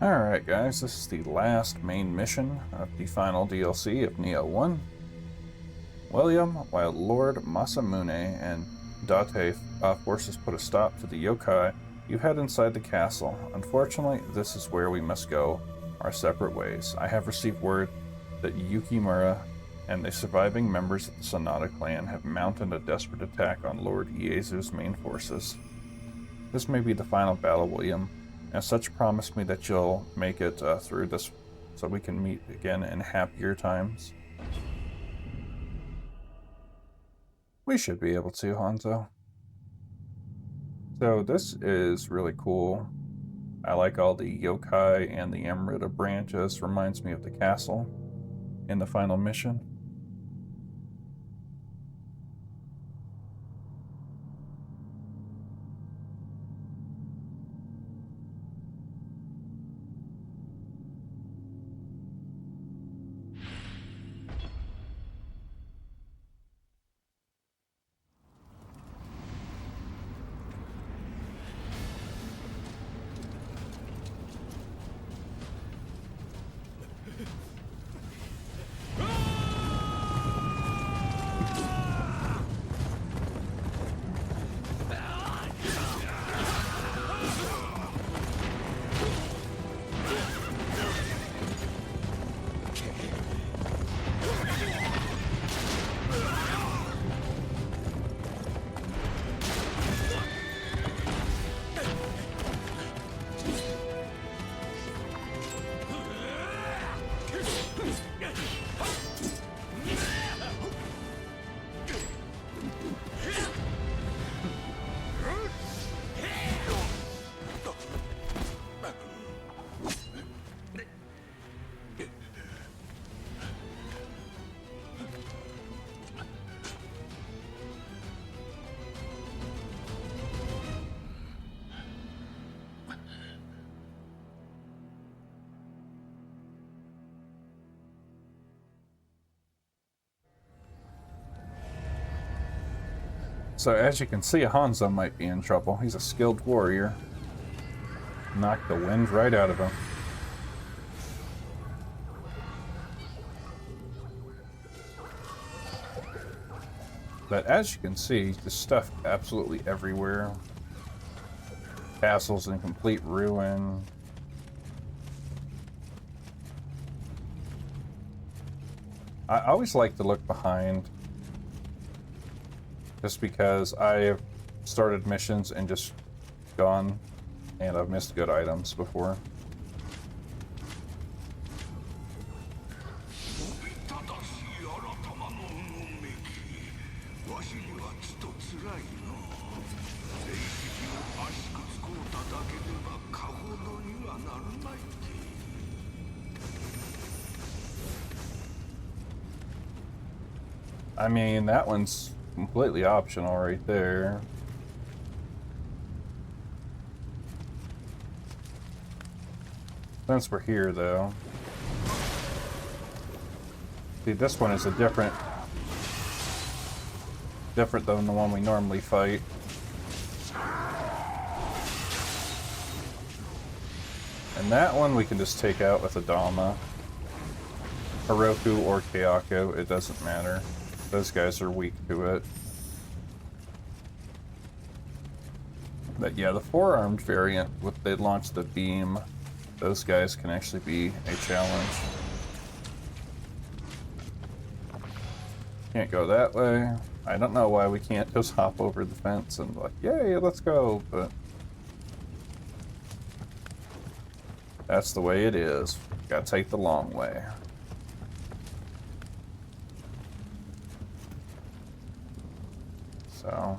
Alright guys, this is the last main mission of the final DLC of Nioh 1. William, while Lord Masamune and Date forces put a stop to the yokai, you head inside the castle. Unfortunately, this is where we must go our separate ways. I have received word that Yukimura and the surviving members of the Sonata clan have mounted a desperate attack on Lord Ieyasu's main forces. This may be the final battle, William. As such, promise me that you'll make it through this so we can meet again in happier times. We should be able to, Hanzo. So this is really cool. I like all the yokai and the Emerita branches. Reminds me of the castle in the final mission. So as you can see, Hanzo might be in trouble. He's a skilled warrior. Knocked the wind right out of him. But as you can see, there's stuff absolutely everywhere. Castles in complete ruin. I always like to look behind, just because I have started missions and just gone, and I've missed good items before. I mean, that one's completely optional right there. Since we're here, though. See, this one is a different than the one we normally fight. And that one we can just take out with a Dama. Heroku or Kayako, it doesn't matter. Those guys are weak to it. But yeah, the four-armed variant, with they launch the beam, those guys can actually be a challenge. Can't go that way. I don't know why we can't just hop over the fence and like, yay, let's go, but that's the way it is. Gotta take the long way. So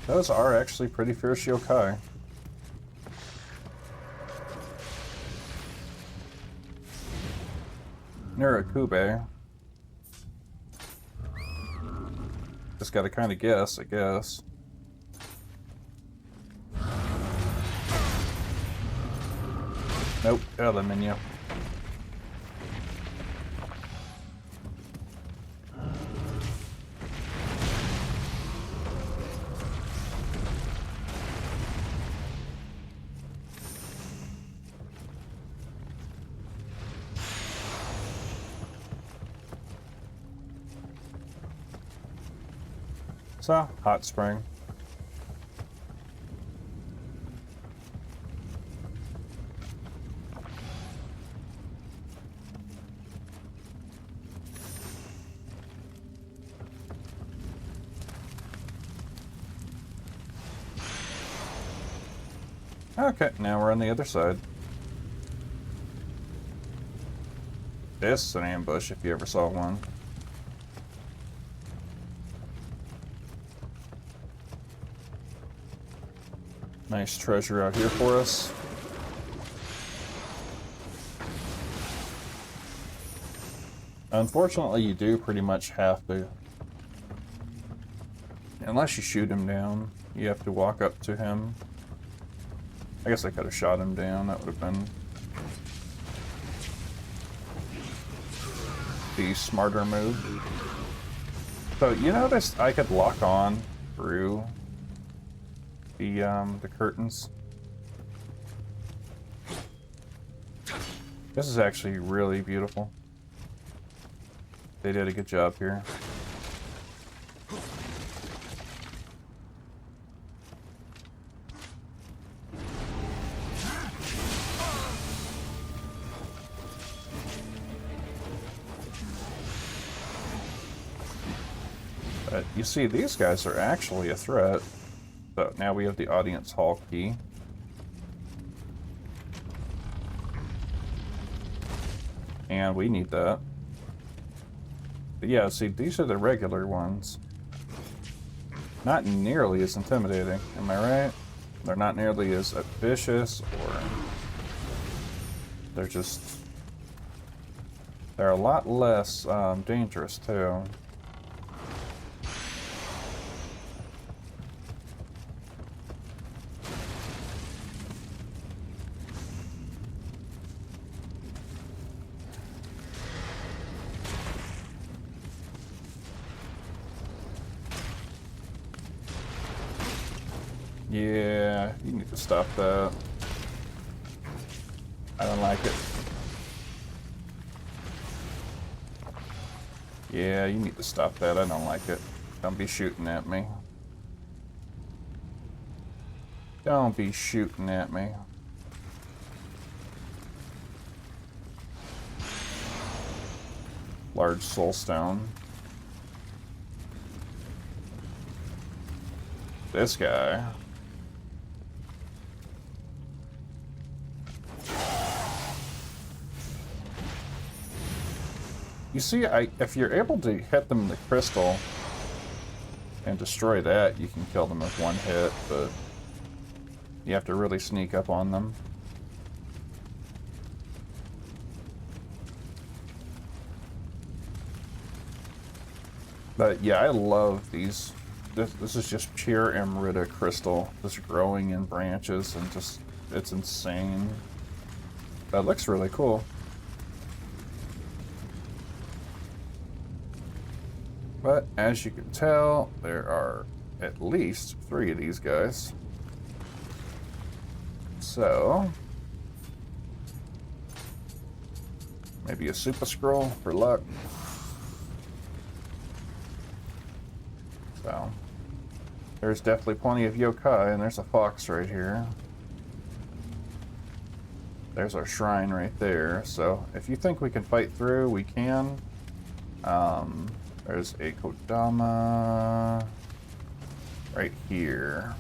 those are actually pretty fierce yokai. Nirakube. Just gotta kind of guess, I guess. Nope, out of the menu. So, hot spring. Okay, now we're on the other side. This is an ambush if you ever saw one. Nice treasure out here for us. Unfortunately, you do pretty much have to, unless you shoot him down, you have to walk up to him. I guess I could have shot him down. That would have been the smarter move. So you noticed I could lock on through the curtains. This is actually really beautiful. They did a good job here. But you see, these guys are actually a threat. So now we have the audience hall key. And we need that. But yeah, see, these are the regular ones. Not nearly as intimidating, am I right? They're not nearly as vicious, or they're just... they're a lot less dangerous, too. Yeah, you need to stop that. I don't like it. Yeah, you need to stop that. I don't like it. Don't be shooting at me. Don't be shooting at me. Large soulstone. This guy. You see, if you're able to hit them with the crystal and destroy that, you can kill them with one hit, but you have to really sneak up on them. But yeah, I love these. This is just pure Emerita crystal, just growing in branches, and just, it's insane. That looks really cool. But as you can tell, there are at least 3 of these guys. So maybe a super scroll for luck. So there's definitely plenty of yokai, and there's a fox right here. There's our shrine right there. So if you think we can fight through, we can. There's a Kodama right here.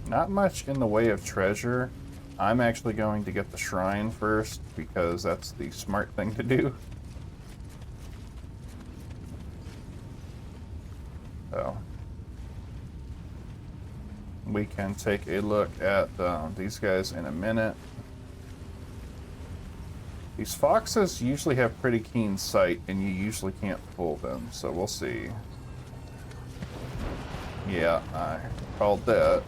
Not much in the way of treasure. I'm actually going to get the shrine first because that's the smart thing to do. So we can take a look at these guys in a minute. These foxes usually have pretty keen sight, and you usually can't fool them, so we'll see. Yeah, I called that.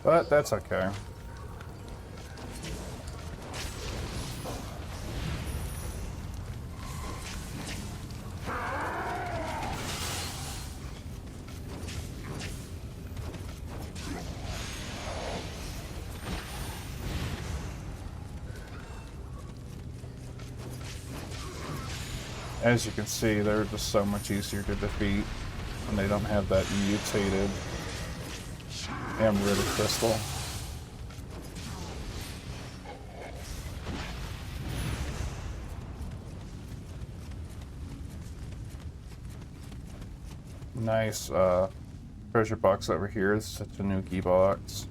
But that's okay. As you can see, they're just so much easier to defeat when they don't have that mutated Emerald crystal. Nice treasure box over here. It's a Tanuki box.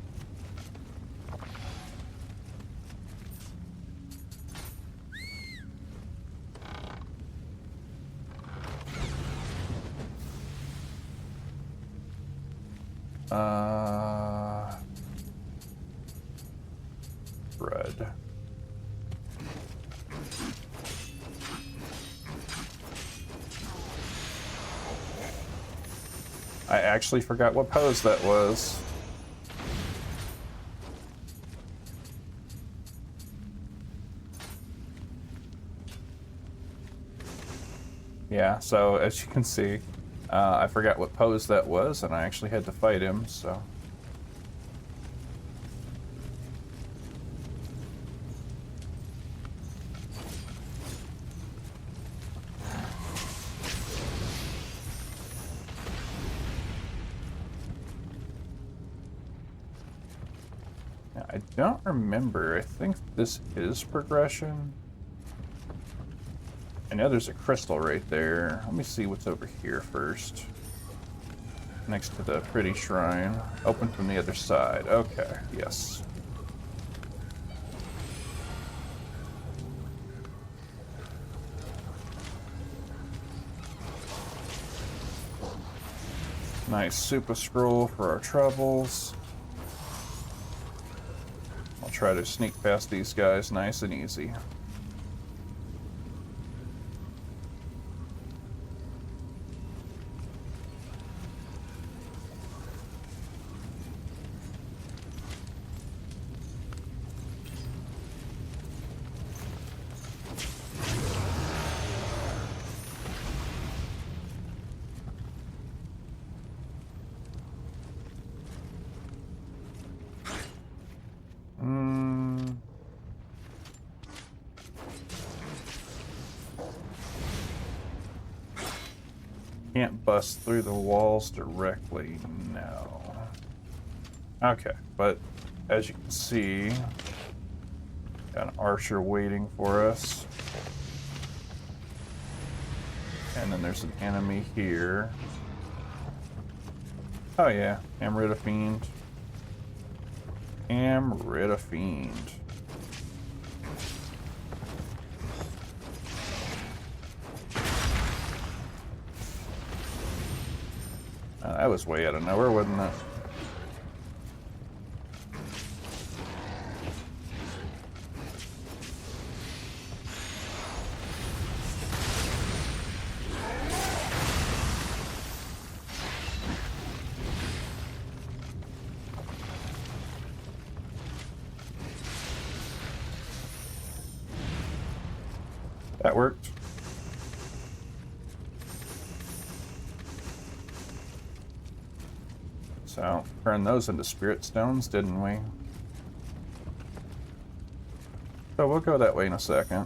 Bread. I actually forgot what pose that was. Yeah, so as you can see, I forgot what pose that was, and I actually had to fight him, so... I don't remember. I think this is progression. I know there's a crystal right there. Let me see what's over here first. Next to the pretty shrine. Open from the other side. Okay, yes. Nice super scroll for our troubles. I'll try to sneak past these guys nice and easy. Can't bust through the walls directly, no. Okay, but as you can see, got an archer waiting for us. And then there's an enemy here. Oh yeah, am rid of fiend. Am rid of fiend. That was way out of nowhere, wasn't it? That worked. So, turned those into spirit stones, didn't we? So we'll go that way in a second.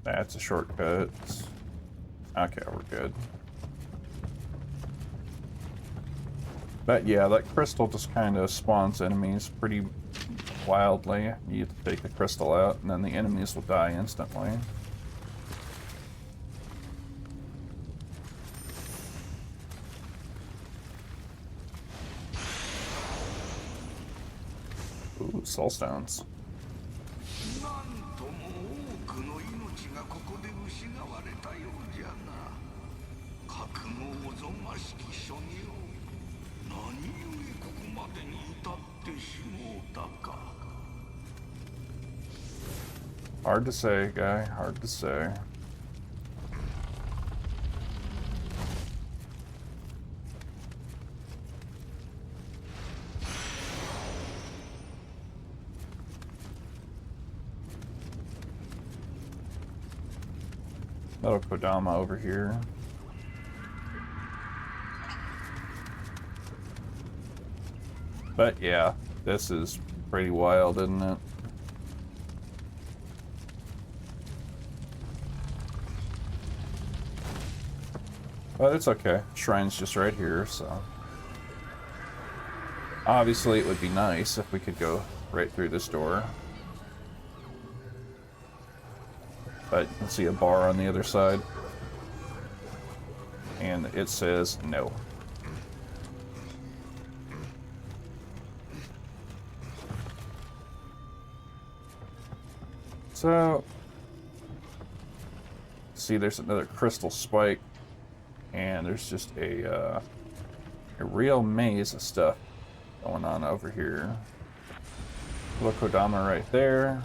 That's a shortcut. Okay, we're good. But yeah, that crystal just kind of spawns enemies pretty wildly. You have to take the crystal out, and then the enemies will die instantly. Ooh, soul stones. Hard to say, guy. Hard to say. Little Kodama over here. But yeah, this is Pretty wild, isn't it? But it's okay. Shrine's just right here, so... Obviously, it would be nice if we could go right through this door. But you can see a bar on the other side. And it says no. So... See, there's another crystal spike. And there's just a real maze of stuff going on over here. Little Kodama right there.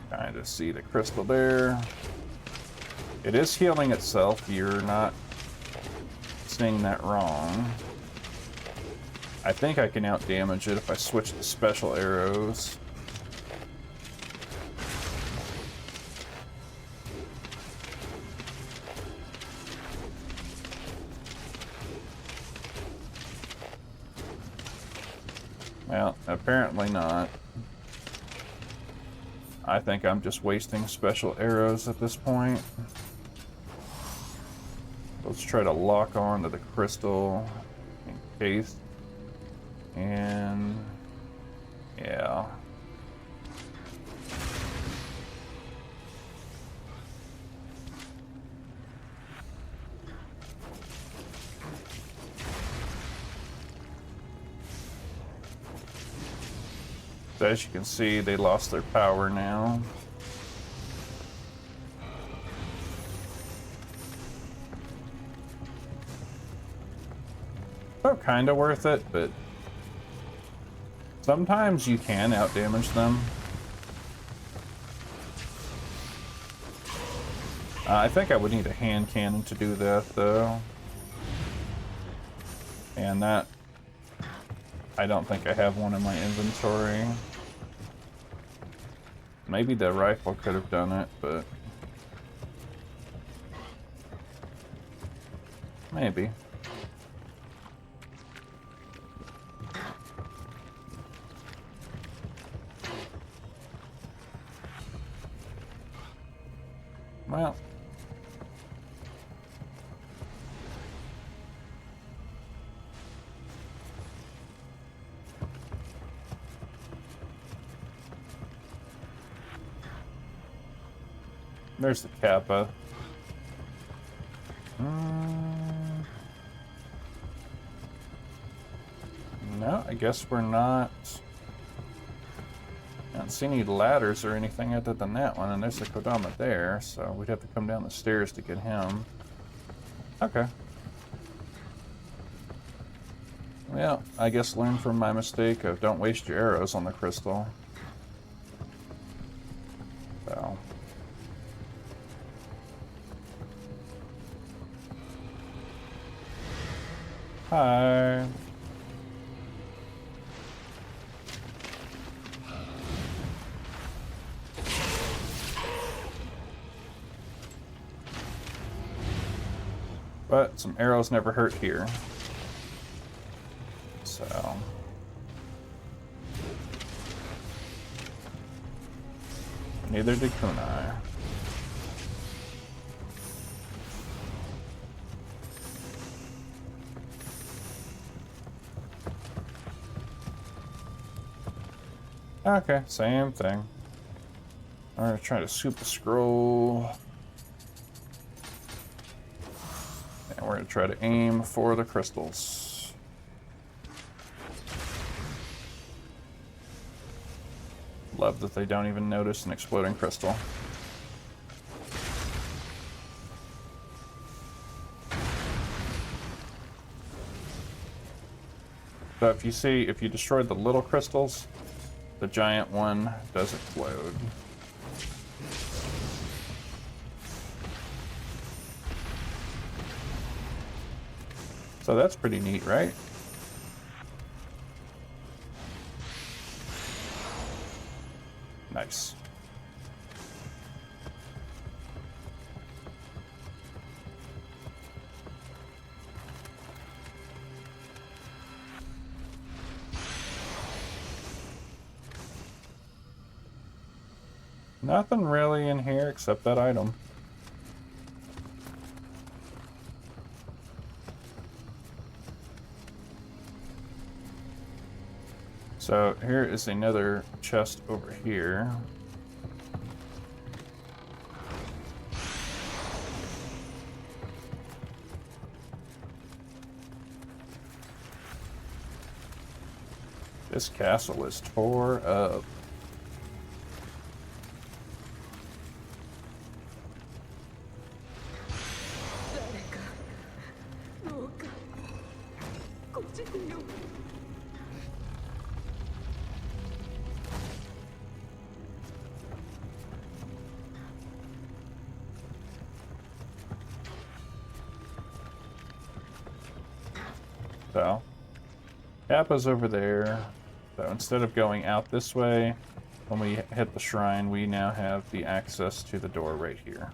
Kind of see the crystal there. It is healing itself. You're not seeing that wrong. I think I can out-damage it if I switch to special arrows. Well, apparently not. I think I'm just wasting special arrows at this point. Let's try to lock on to the crystal in case. And yeah. So as you can see, they lost their power now. So kind of worth it, but sometimes you can outdamage them. I think I would need a hand cannon to do that, though. And that... I don't think I have one in my inventory. Maybe the rifle could have done it, but... maybe. Well... there's the Kappa. No, I guess we're not... I don't see any ladders or anything other than that one, and there's the Kodama there, so we'd have to come down the stairs to get him. Okay. Well, I guess learn from my mistake of don't waste your arrows on the crystal. So... hi. But some arrows never hurt here. So... neither did Kunai. Okay, same thing. I'm gonna try to scoop the scroll. And we're gonna try to aim for the crystals. Love that they don't even notice an exploding crystal. So if you see, if you destroy the little crystals, the giant one does explode. So that's pretty neat, right? Nice. Nothing really in here except that item. So here is another chest over here. This castle is tore up. So, Kappa's over there. So instead of going out this way, when we hit the shrine, we now have the access to the door right here.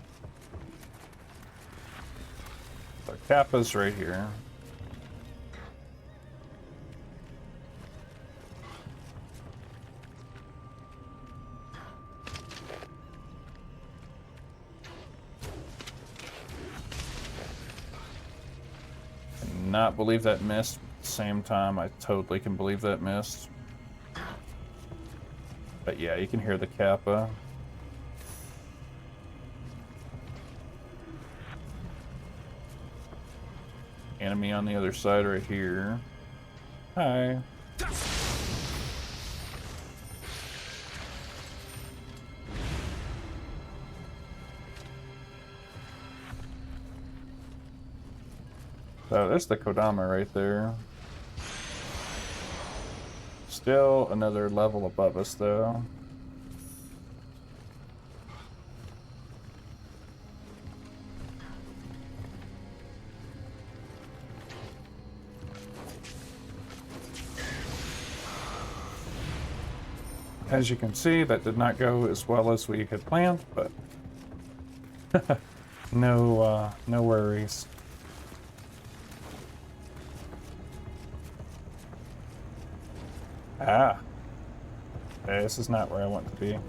So Kappa's right here. Not believe that missed. At the same time, I totally can believe that missed. But yeah, you can hear the Kappa. Enemy on the other side right here. Hi. So there's the Kodama right there. Still another level above us, though. As you can see, that did not go as well as we had planned, but no worries. Ah. Okay, this is not where I want to be.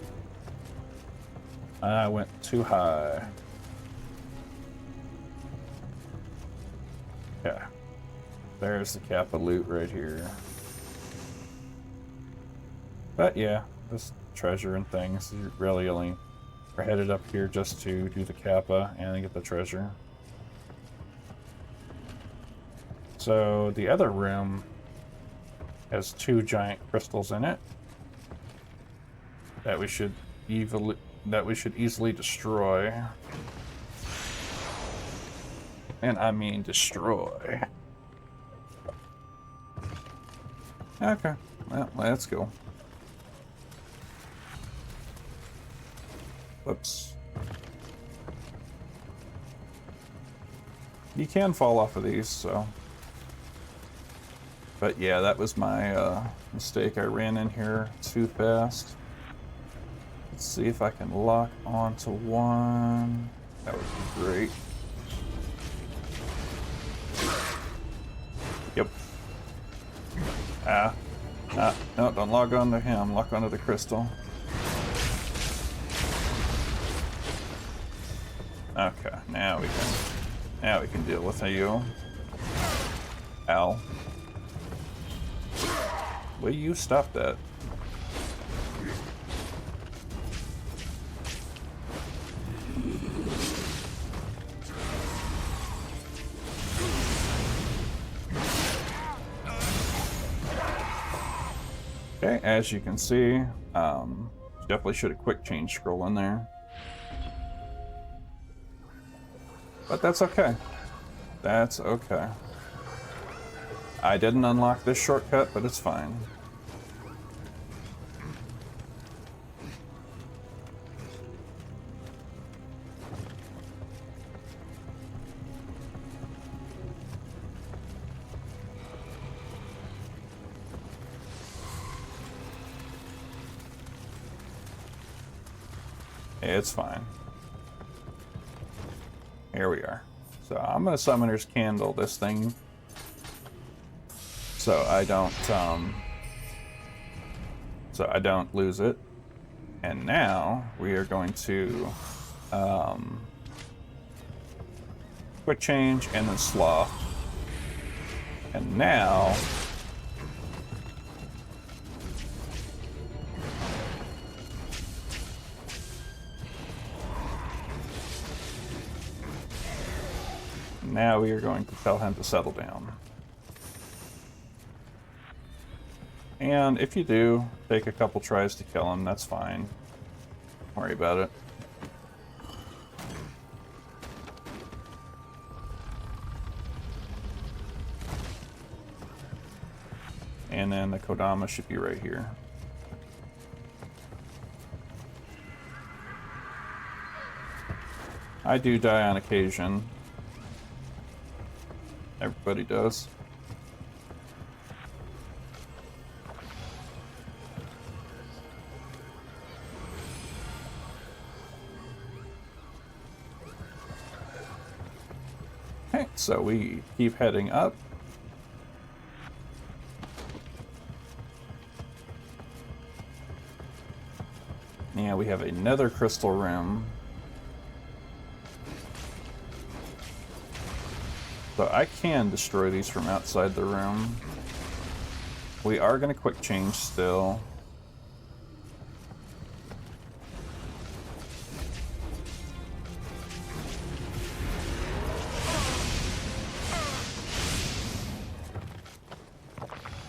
I went too high. Yeah. There's the Kappa loot right here. But yeah, this treasure and things, you really only are headed up here just to do the Kappa and get the treasure. So the other room has 2 giant crystals in it that we should easily destroy. And I mean destroy. Okay, well, let's go. Whoops. You can fall off of these, so. But yeah, that was my mistake. I ran in here too fast. Let's see if I can lock onto one. That would be great. Yep. No, don't log on to him. Lock onto the crystal. Okay, now we can deal with you. Ow. Will you stop that? Okay, as you can see, definitely should have quick change scroll in there. But that's okay. That's okay. I didn't unlock this shortcut, but it's fine. It's fine. Here we are. So I'm gonna Summoner's Candle this thing, so I don't lose it. And now we are going to quick change and then sloth. And now we are going to tell him to settle down. And if you do take a couple tries to kill him, that's fine. Don't worry about it. And then the Kodama should be right here. I do die on occasion. Everybody does. Okay, so we keep heading up. Yeah, we have another crystal room. So I can destroy these from outside the room. We are going to quick change still.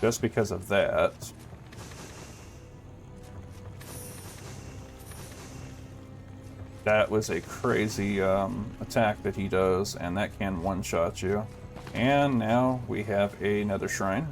Just because of that. That was a crazy attack that he does, and that can one-shot you. And now we have another shrine.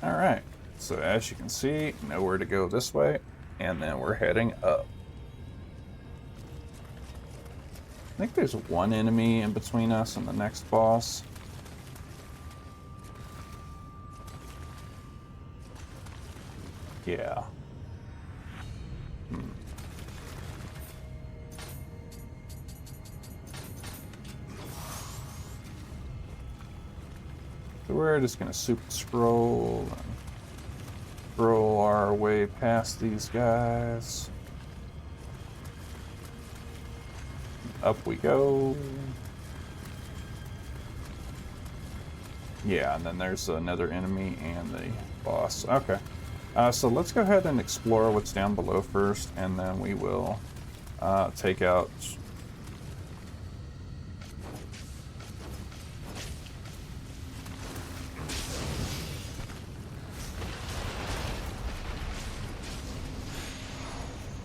Alright, so as you can see, nowhere to go this way. And then we're heading up. I think there's one enemy in between us and the next boss. Yeah. So we're just gonna super scroll and scroll our way past these guys. Up we go. Yeah, and then there's another enemy and the boss. Okay. So let's go ahead and explore what's down below first, and then we will take out...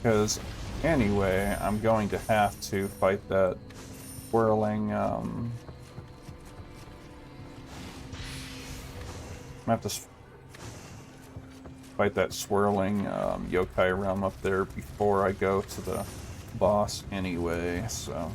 Because anyway, I'm going to have to fight that swirling, I have to fight that swirling yokai realm up there before I go to the boss anyway, so...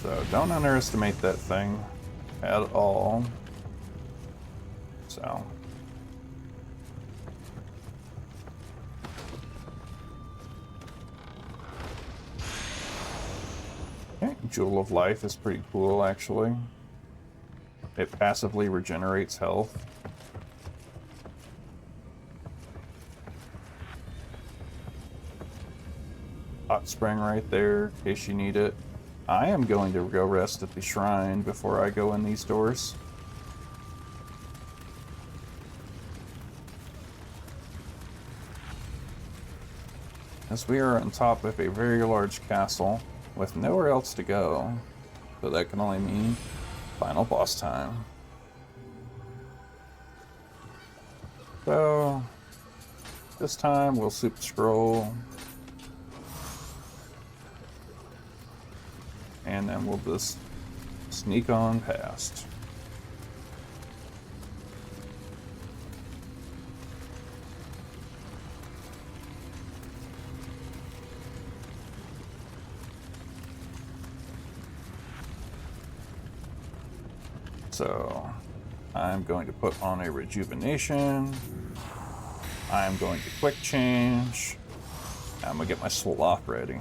So don't underestimate that thing at all. So. Okay, Jewel of Life is pretty cool actually. It passively regenerates health. Hot spring right there, in case you need it. I am going to go rest at the shrine before I go in these doors. As we are on top of a very large castle with nowhere else to go, so that can only mean final boss time. So, this time we'll super scroll. and then we'll just sneak on past. So I'm going to put on a rejuvenation. I'm going to quick change. I'm gonna get my swap ready.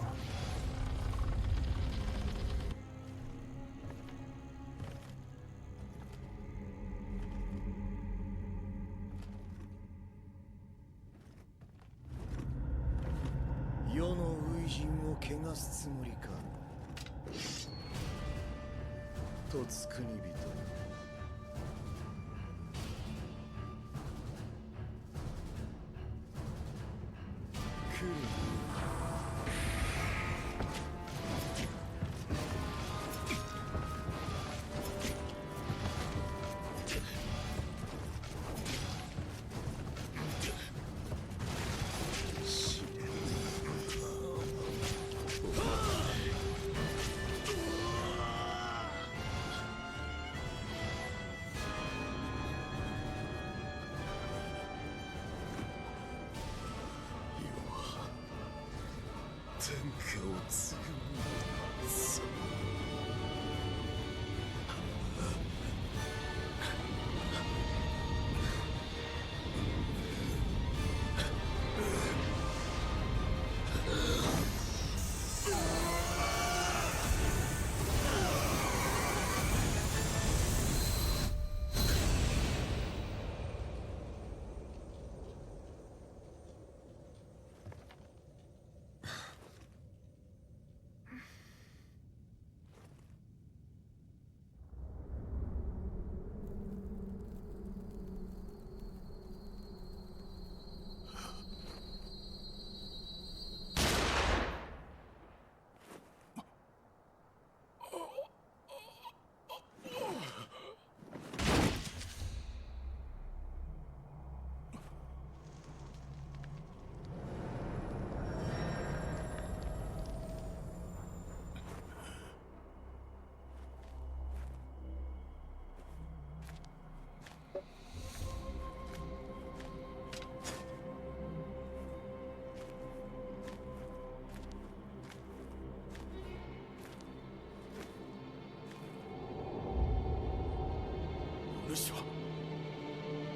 主は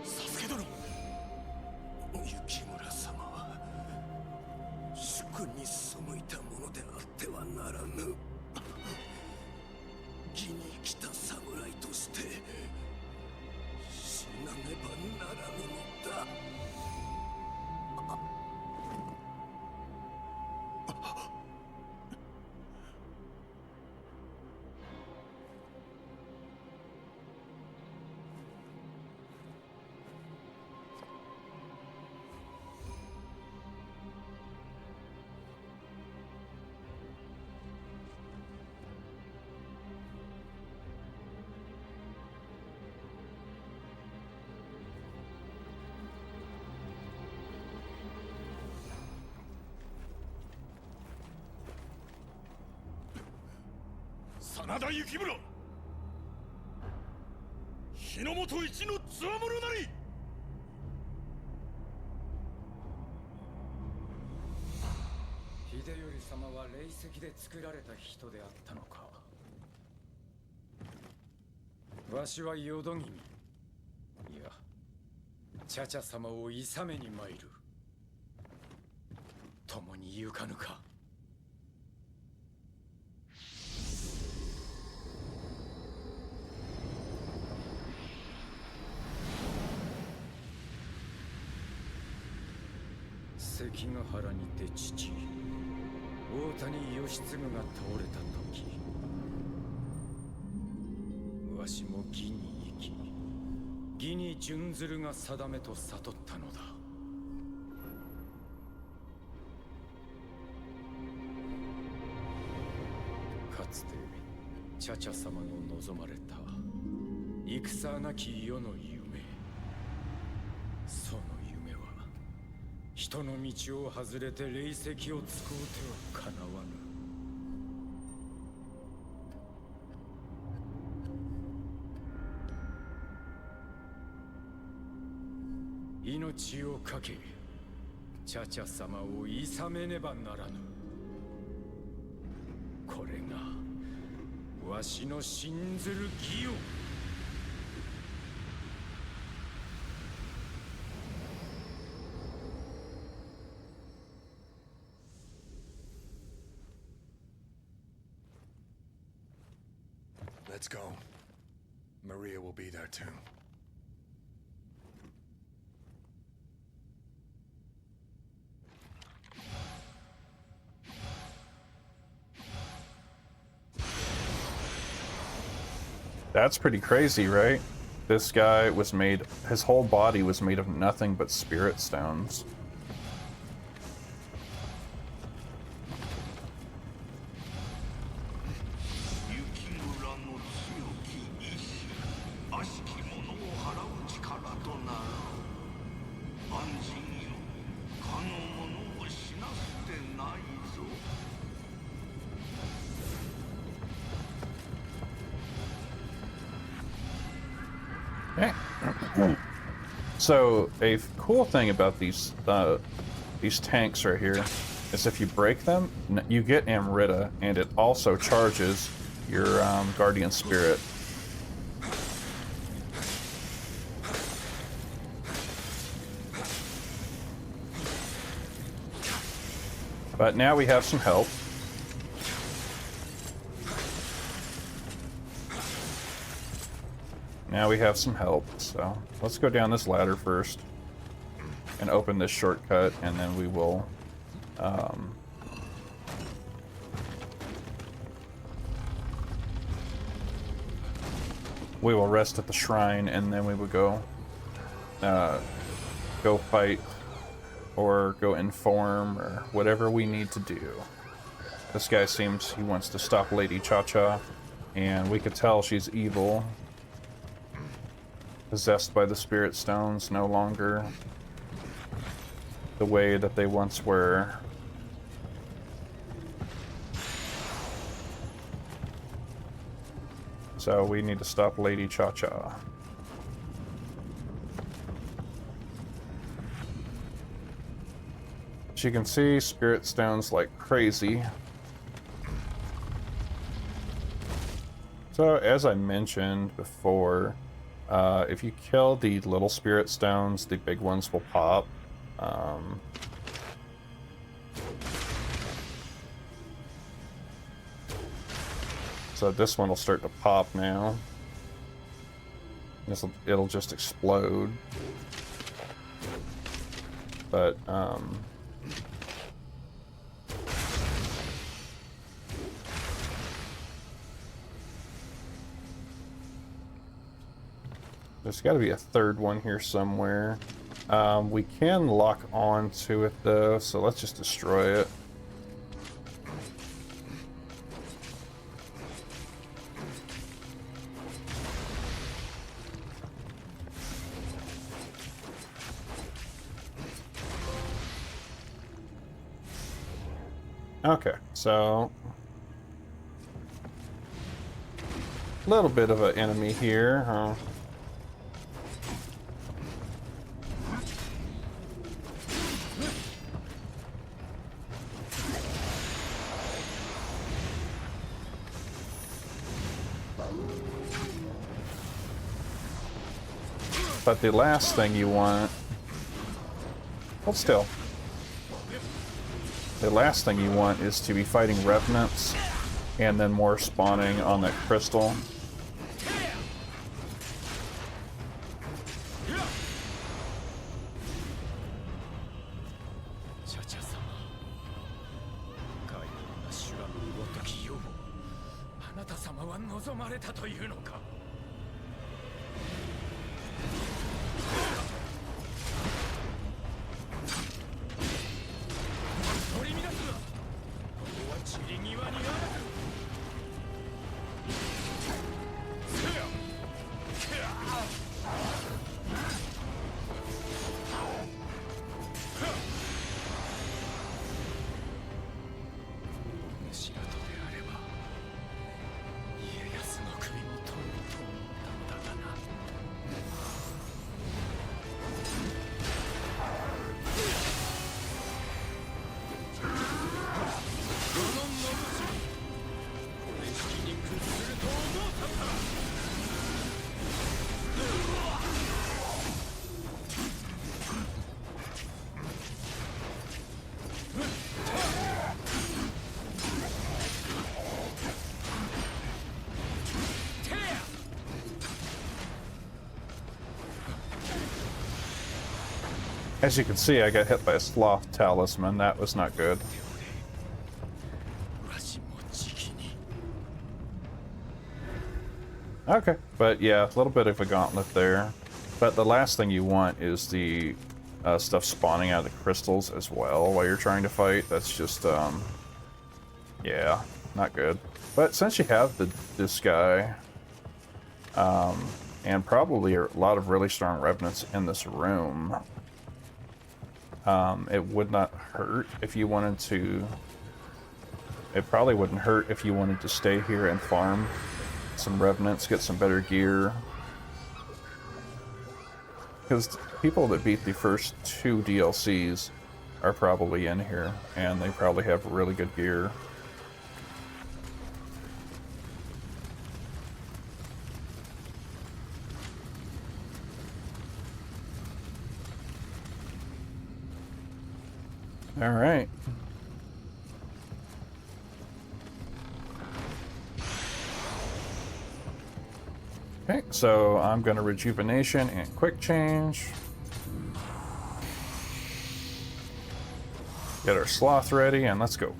佐助殿。雪村様は主君に背いたものであってはならぬ。義に生きた侍として死なねばならぬのだ。真田幸村、日の本一のつわものなり。秀頼様は霊石で作られた人であったのか。わしは淀君、いやチャチャ様を諌めに参る。共に行かぬか。関ヶ原にて父大谷義継が倒れた時、わしも義に生き義に準ずるが定めと悟ったのだ。かつてチャチャ様の望まれた戦なき世の夢、その夢は人の道を外れて霊石を使うてはかなわぬ。命をかけチャチャ様をいさめねばならぬ。これがわしの信ずる義よ。Let's go. Maria will be there too. That's pretty crazy, right? This guy was made, his whole body was made of nothing but spirit stones. Okay. So a cool thing about these tanks right here is if you break them, you get Amrita, and it also charges your Guardian Spirit. But now we have some help. Now we have some help, so let's go down this ladder first and open this shortcut, and then we will rest at the shrine, and then we would go fight or go inform or whatever we need to do. This guy seems he wants to stop Lady Cha-Cha, and we could tell she's evil. Possessed by the spirit stones, no longer the way that they once were. So we need to stop Lady Cha-Cha. As you can see, spirit stones like crazy. So as I mentioned before, if you kill the little spirit stones, the big ones will pop. So this one will start to pop now. It'll just explode. But, there's got to be a third one here somewhere. We can lock on to it though, so let's just destroy it. Okay, so a little bit of an enemy here, huh? But the last thing you want... Hold still. The last thing you want is to be fighting revenants and then more spawning on that crystal. As you can see, I got hit by a sloth talisman. That was not good. わしもじきに Okay, but yeah, a little bit of a gauntlet there. But the last thing you want is the stuff spawning out of the crystals as well while you're trying to fight. That's just, yeah, not good. But since you have this guy, and probably a lot of really strong revenants in this room, it would not hurt if you wanted to... It probably wouldn't hurt if you wanted to stay here and farm some revenants, get some better gear. Because people that beat the first 2 DLCs are probably in here, and they probably have really good gear. All right. Okay, so I'm going to rejuvenation and quick change. Get our sloth ready, and let's go.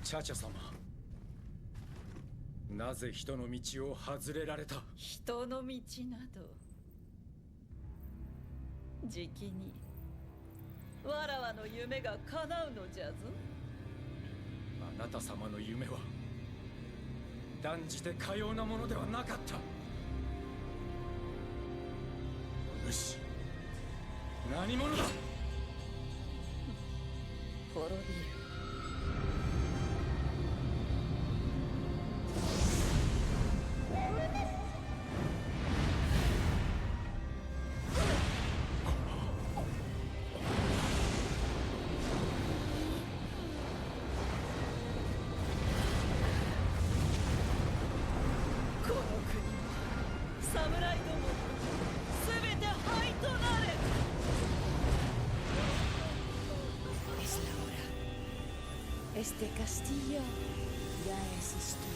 チャチャ様、なぜ人の道を外れられた？人の道などじきにわらわの夢が叶うのじゃぞ。あなた様の夢は断じてかようなものではなかった。主、何者だ？滅びる。Este castillo ya es historia.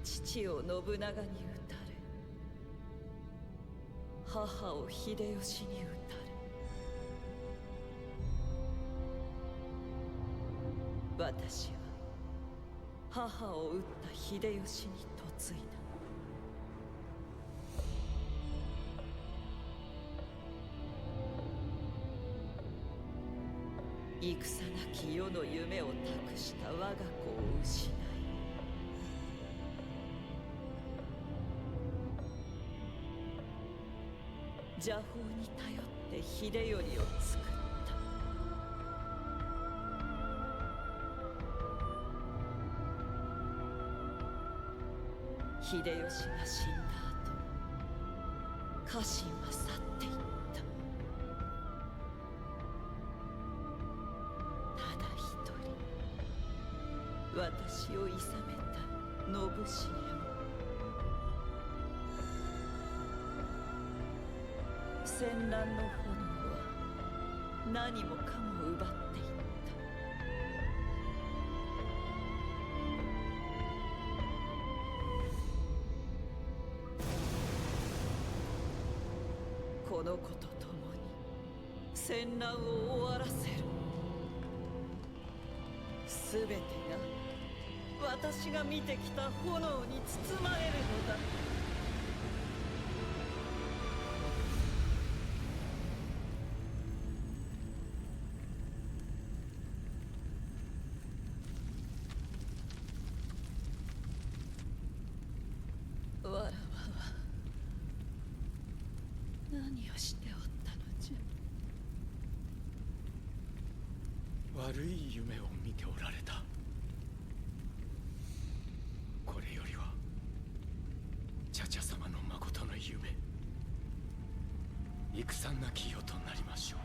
父を信長に討たれ、母を秀吉に討たれ、私は母を討った秀吉に嫁いだ。戦なき世の夢を託した我が子を失い、邪法に頼って秀頼を作った。秀吉が死んだ後、家臣は去っていった。ただ一人、私をいさめた信繁も。戦乱の炎は何もかも奪っていった。この子と共に戦乱を終わらせる。すべてが私が見てきた炎に包まれるのだ。わらわは何をしておったのじゃ。悪い夢を見ておられた。これよりは茶々様の誠の夢、戦なき世となりましょう。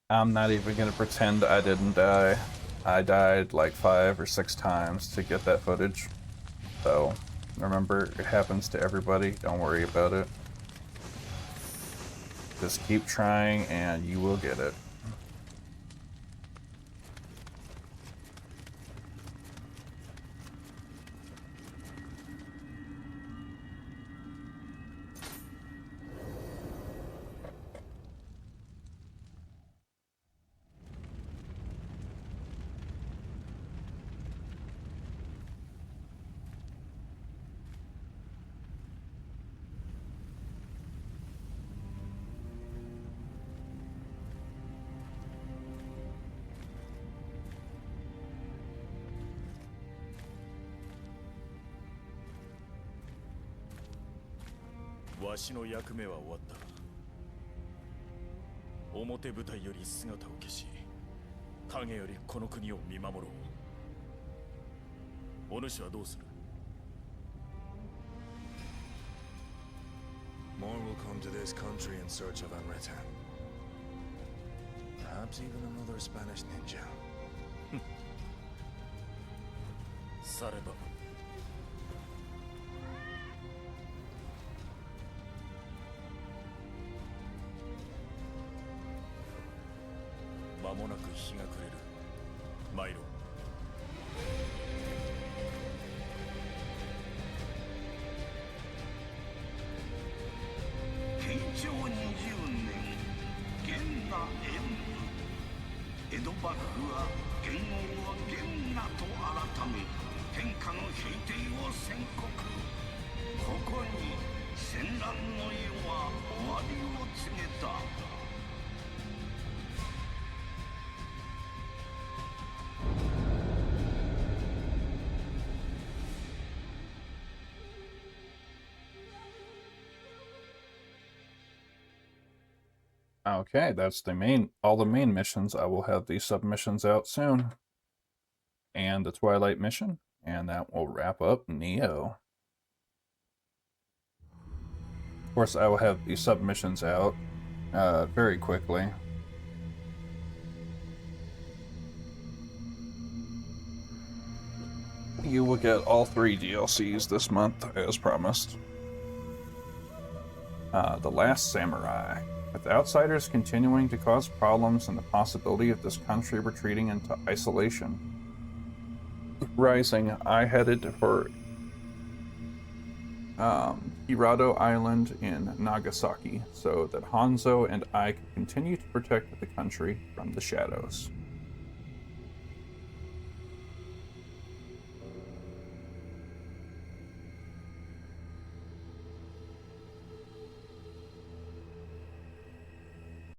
I'm not even gonna pretend I didn't die. I died like 5 or 6 times to get that footage. So, remember, it happens to everybody. Don't worry about it. Just keep trying and you will get it.「わしの役目は終わった。表舞台より姿を消し、影よりこの国を見守ろう。お主はどうする？ More will come to this country in search of Amrita. Perhaps even another Spanish ninja. されば。間もなく日が暮れる。参ろう。慶長20年元和戸幕府は元王を元那と改め天下の平定を宣告。ここに戦乱の世は終わりを告げた。Okay, that's all the main missions. I will have these submissions out soon. And the Twilight mission, and that will wrap up Nioh. Of course, I will have these submissions out very quickly. You will get all 3 DLCs this month, as promised. The Last Samurai. With outsiders continuing to cause problems and the possibility of this country retreating into isolation, Rising, I headed for Hirado Island in Nagasaki so that Hanzo and I could continue to protect the country from the shadows.